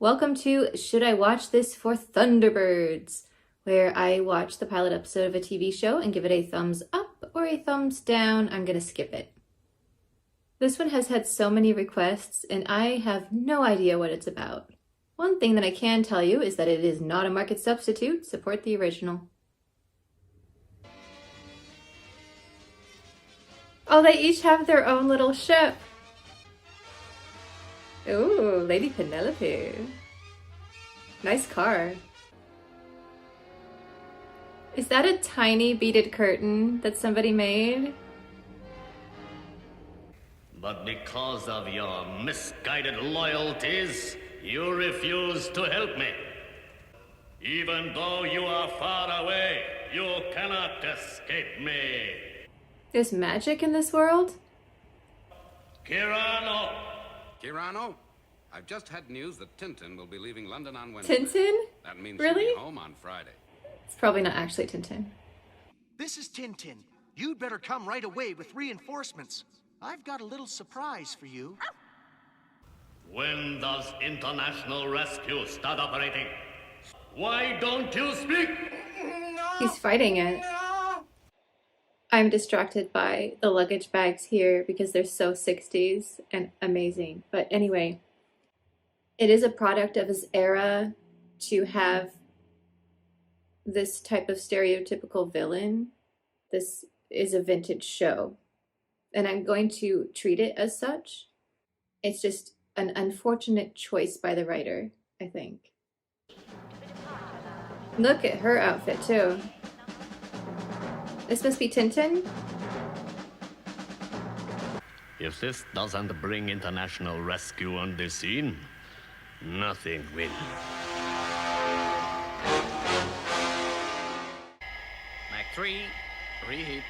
Welcome to Should I Watch This for Thunderbirds, where I watch the pilot episode of a TV show and give it a thumbs up or a thumbs down. I'm gonna skip it. This one has had so many requests and I have no idea what it's about. One thing that I can tell you is that it is not a market substitute. Support the original. Oh, they each have their own little ship. Ooh, Lady Penelope. Nice car. Is that a tiny beaded curtain that somebody made? But because of your misguided loyalties, you refuse to help me. Even though you are far away, you cannot escape me. There's magic in this world? Kirano! Kirano, I've just had news that Tintin will be leaving London on Wednesday. Tintin? That means Really? she'll be home on Friday. It's probably not actually Tintin. This is Tintin. You'd better come right away with reinforcements. I've got a little surprise for you. When does international rescue start operating? Why don't you speak? He's fighting it. I'm distracted by the luggage bags here because they're so 60s and amazing. But anyway, it is a product of his era to have this type of stereotypical villain. This is a vintage show, and I'm going to treat it as such. It's just an unfortunate choice by the writer, I think. Look at her outfit too. This must be Tintin? If this doesn't bring international rescue on the scene, nothing will. Mach 3, reheat.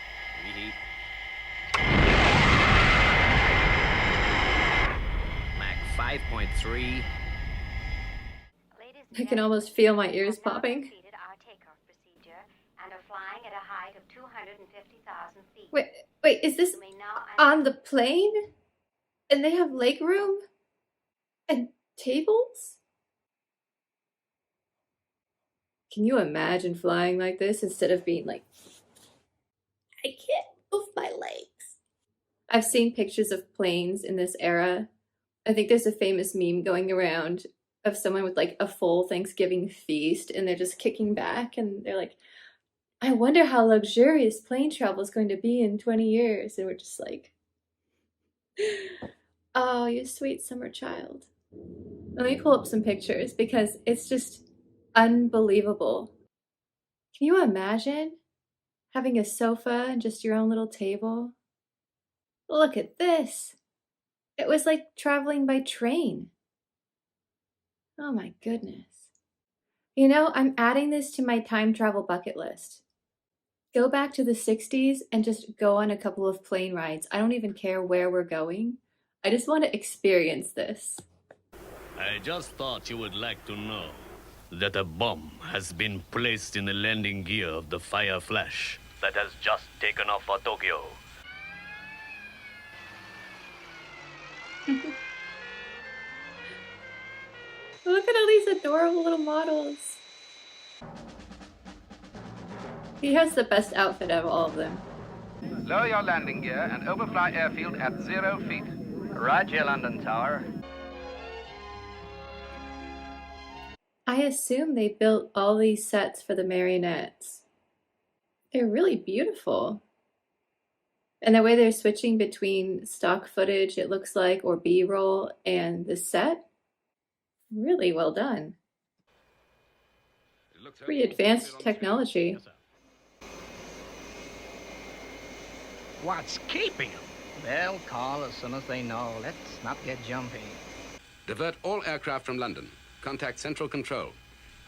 Mach 5.3. I can almost feel my ears popping. Our takeoff procedure and are flying at a height of 250,000 feet. Wait, is this You may now on the plane? And they have leg room? And tables? Can you imagine flying like this instead of being like, I can't move my legs? I've seen pictures of planes in this era. I think there's a famous meme going around of someone with like a full Thanksgiving feast and they're just kicking back and they're like, I wonder how luxurious plane travel is going to be in 20 years. And we're just like, oh, you sweet summer child. Let me pull up some pictures because it's just unbelievable. Can you imagine having a sofa and just your own little table? Look at this. It was like traveling by train. Oh my goodness. You know, I'm adding this to my time travel bucket list. Go back to the 60s and just go on a couple of plane rides. I don't even care where we're going. I just want to experience this. I just thought you would like to know that a bomb has been placed in the landing gear of the Fire Flash that has just taken off for Tokyo. Look at all these adorable little models. He has the best outfit of all of them. Lower your landing gear and overfly airfield at 0 feet. Roger, London Tower. I assume they built all these sets for the marionettes. They're really beautiful. And the way they're switching between stock footage, it looks like, or B-roll, and the set, really well done. Pretty advanced technology. What's keeping them? They'll call as soon as they know. Let's not get jumpy. Divert all aircraft from London. Contact Central Control.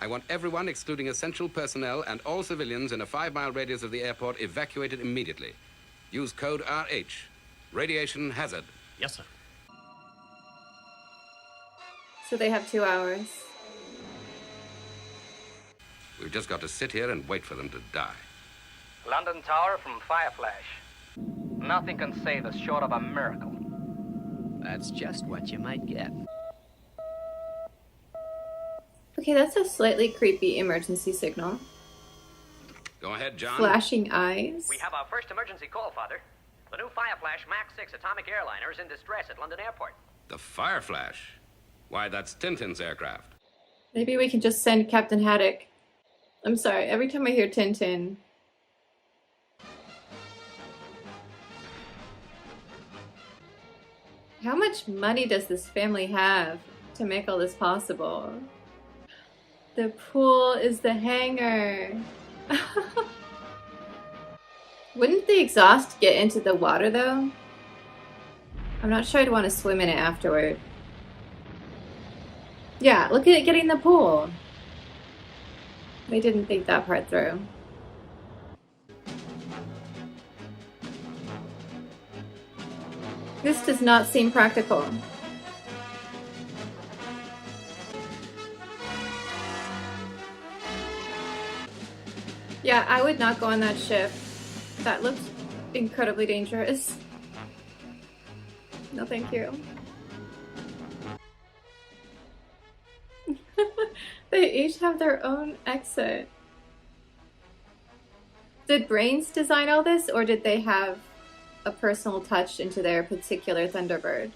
I want everyone, excluding essential personnel and all civilians in a 5-mile radius of the airport, evacuated immediately. Use code RH. Radiation hazard. Yes, sir. So they have 2 hours. We've just got to sit here and wait for them to die. London Tower from Fireflash. Nothing can save us short of a miracle. That's just what you might get. Okay, that's a slightly creepy emergency signal. Go ahead, John. Flashing eyes. We have our first emergency call, Father. The new Fireflash Max 6 atomic airliner is in distress at London Airport. The Fireflash? Why, that's Tintin's aircraft. Maybe we can just send Captain Haddock. I'm sorry, every time I hear Tintin. How much money does this family have to make all this possible? The pool is the hangar. Wouldn't the exhaust get into the water though? I'm not sure I'd want to swim in it afterward. Yeah, look at it getting the pool. They didn't think that part through. This does not seem practical. Yeah, I would not go on that ship. That looks incredibly dangerous. No, thank you. They each have their own exit. Did Brains design all this, or did they have a personal touch into their particular Thunderbird?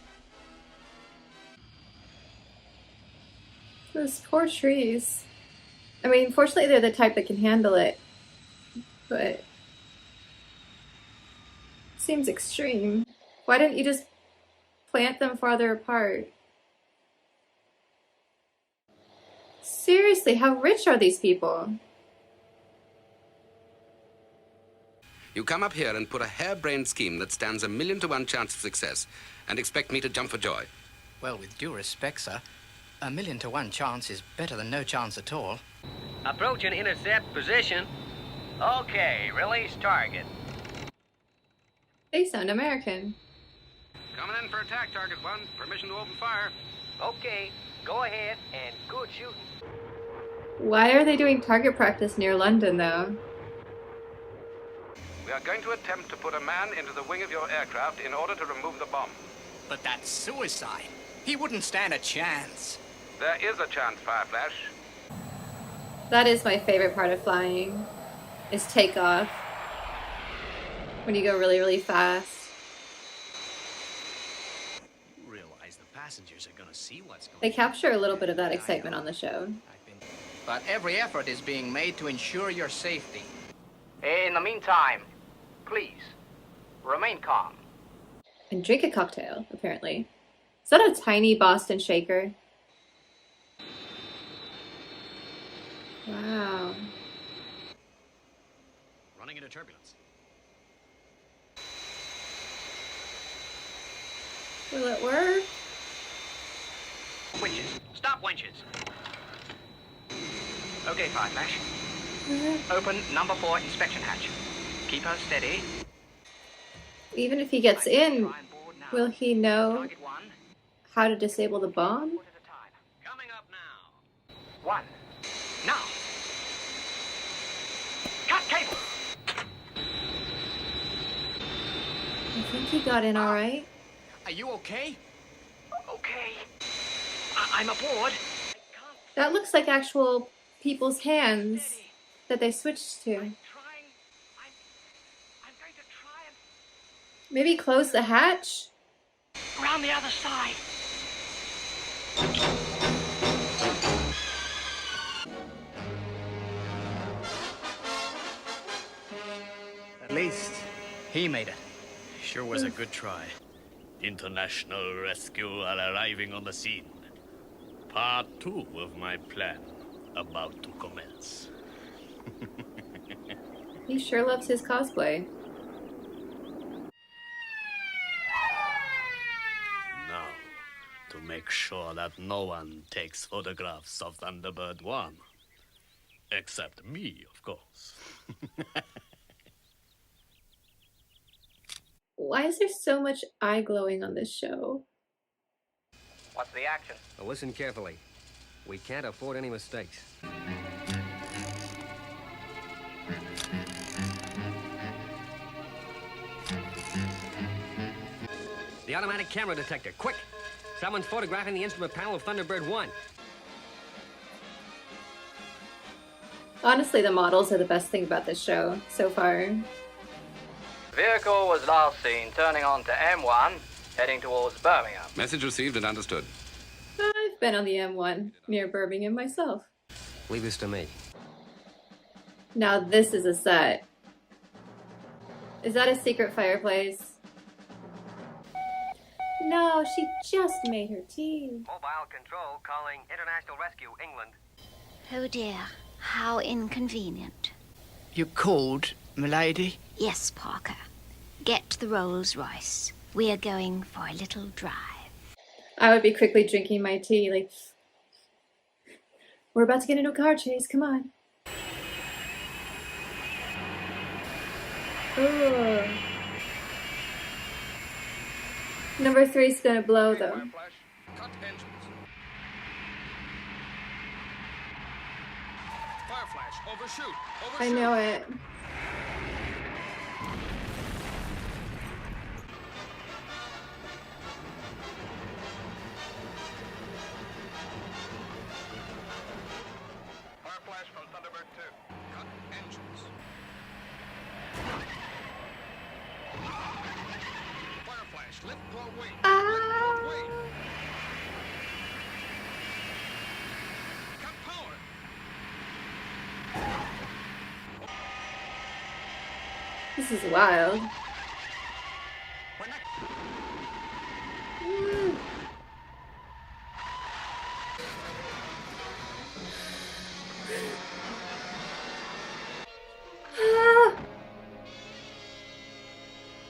Those poor trees. I mean, fortunately they're the type that can handle it, but seems extreme. Why didn't you just plant them farther apart? Seriously, how rich are these people? You come up here and put a harebrained scheme that stands 1,000,000 to 1 chance of success and expect me to jump for joy. Well, with due respect, sir, 1,000,000 to 1 chance is better than no chance at all. Approaching intercept position. Okay, release target. They sound American. Coming in for attack, target 1. Permission to open fire. Okay, go ahead and good shooting. Why are they doing target practice near London, though? We are going to attempt to put a man into the wing of your aircraft in order to remove the bomb. But that's suicide. He wouldn't stand a chance. There is a chance, Fireflash. That is my favorite part of flying, is takeoff. When you go really, really fast. Realize the passengers are gonna see what's going on. They capture a little bit of that excitement on the show. But every effort is being made to ensure your safety. In the meantime, please, remain calm. And drink a cocktail, apparently. Is that a tiny Boston shaker? Wow. Running into turbulence. Will it work? Winches. Stop winches. Okay, Fireflash. Open number 4 inspection hatch. Keep her steady. Even if he gets in, will he know Target 1. how to disable the bomb? Coming up now. 1. Now. Cut cable. I think he got in alright. Are you okay? Okay. I'm aboard. That looks like actual people's hands that they switched to. I'm trying. I'm going to try and Maybe close the hatch? around the other side. At least he made it. Sure was a good try. International rescue are arriving on the scene. Part 2 of my plan about to commence. He sure loves his cosplay. Now, to make sure that no one takes photographs of Thunderbird 1. Except me, of course. Why is there so much eye glowing on this show? What's the action? Now listen carefully. We can't afford any mistakes. The automatic camera detector, quick! Someone's photographing the instrument panel of Thunderbird 1. Honestly, the models are the best thing about this show so far. Vehicle was last seen turning onto M1, heading towards Birmingham. Message received and understood. I've been on the M1 near Birmingham myself. Leave this to me. Now this is a set. Is that a secret fireplace? No, she just made her tea. Mobile control calling International Rescue England. Oh dear, how inconvenient. You called, milady? Yes, Parker. Get the Rolls Royce. We're going for a little drive. I would be quickly drinking my tea, like, we're about to get into a car chase, come on. Ooh. Number 3's gonna blow though. Cut engines. Fire flash, overshoot. I know it. Fire flash from Thunderbird 2. Cut engines. Fire flash, lift blow wing. Lift blow wing. Cut power. This is wild.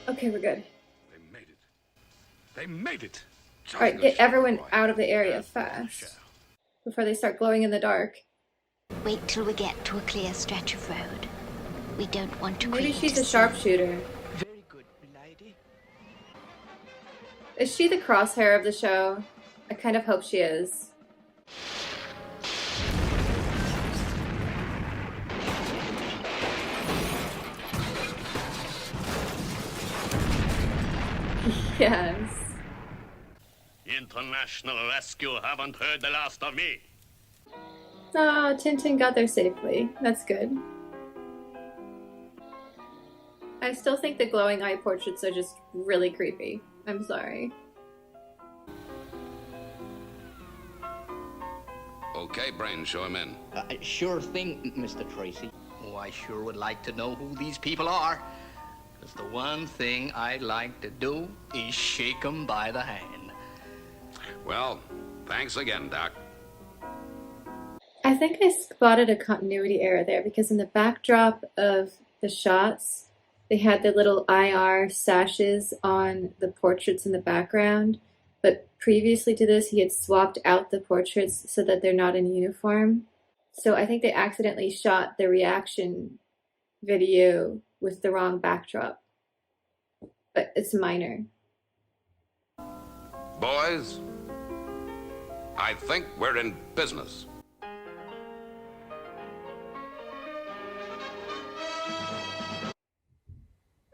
Okay, we're good. They made it. They made it. Alright, get everyone out of the area fast before they start glowing in the dark. Wait till we get to a clear stretch of road. We don't want to Maybe create she's a scene. sharpshooter. Very good, milady. Is she the crosshair of the show? I kind of hope she is. Yes. International Rescue haven't heard the last of me. Oh, Tintin got there safely. That's good. I still think the glowing eye portraits are just really creepy. I'm sorry. Okay, Brain, show him in. Sure thing, Mr. Tracy. Oh, I sure would like to know who these people are. Because the one thing I'd like to do is shake them by the hand. Well, thanks again, Doc. I think I spotted a continuity error there because in the backdrop of the shots, they had the little IR sashes on the portraits in the background. But previously to this, he had swapped out the portraits so that they're not in uniform. So I think they accidentally shot the reaction video with the wrong backdrop. But it's minor. Boys, I think we're in business.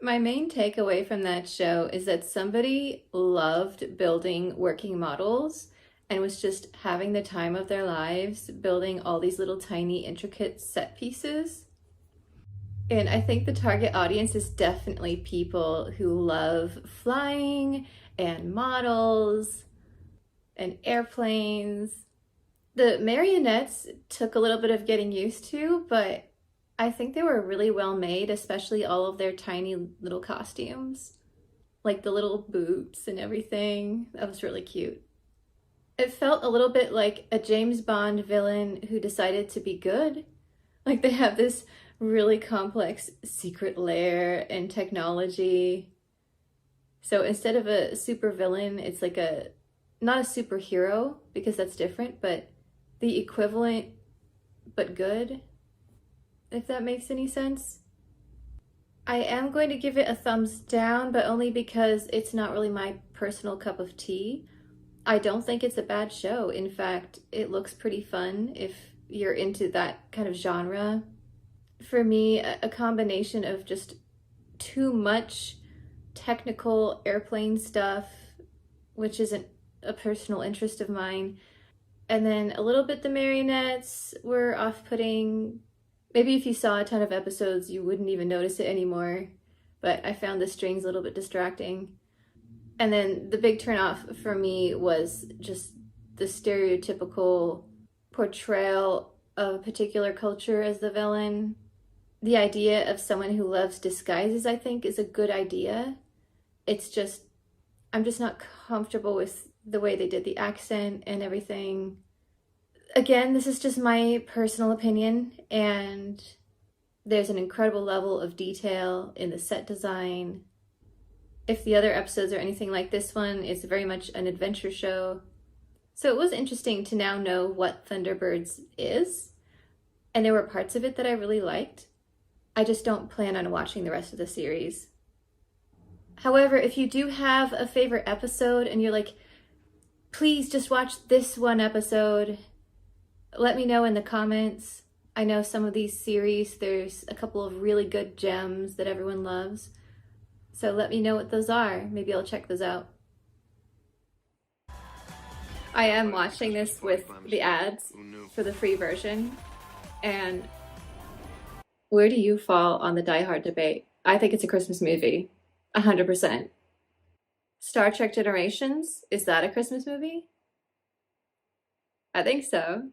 My main takeaway from that show is that somebody loved building working models and was just having the time of their lives building all these little tiny intricate set pieces. And I think the target audience is definitely people who love flying and models and airplanes. The marionettes took a little bit of getting used to, but I think they were really well made, especially all of their tiny little costumes. Like the little boots and everything. That was really cute. It felt a little bit like a James Bond villain who decided to be good. Like they have this really complex secret lair and technology. So instead of a super villain, it's like not a superhero, because that's different, but the equivalent, but good, if that makes any sense. I am going to give it a thumbs down, but only because it's not really my personal cup of tea. I don't think it's a bad show. In fact, it looks pretty fun if you're into that kind of genre. For me, a combination of just too much technical airplane stuff, which isn't a personal interest of mine, and then a little bit the marionettes were off-putting, Maybe if you saw a ton of episodes, you wouldn't even notice it anymore, but I found the strings a little bit distracting. And then the big turnoff for me was just the stereotypical portrayal of a particular culture as the villain. The idea of someone who loves disguises, I think, is a good idea. It's just, I'm just not comfortable with the way they did the accent and everything. Again, this is just my personal opinion, and there's an incredible level of detail in the set design. If the other episodes are anything like this one, it's very much an adventure show. So it was interesting to now know what Thunderbirds is, and there were parts of it that I really liked. I just don't plan on watching the rest of the series. However, if you do have a favorite episode and you're like, please just watch this one episode, let me know in the comments. I know some of these series, there's a couple of really good gems that everyone loves. So let me know what those are. Maybe I'll check those out. I am watching this with the ads for the free version. And where do you fall on the Die Hard debate? I think it's a Christmas movie. 100%. Star Trek Generations, is that a Christmas movie? I think so.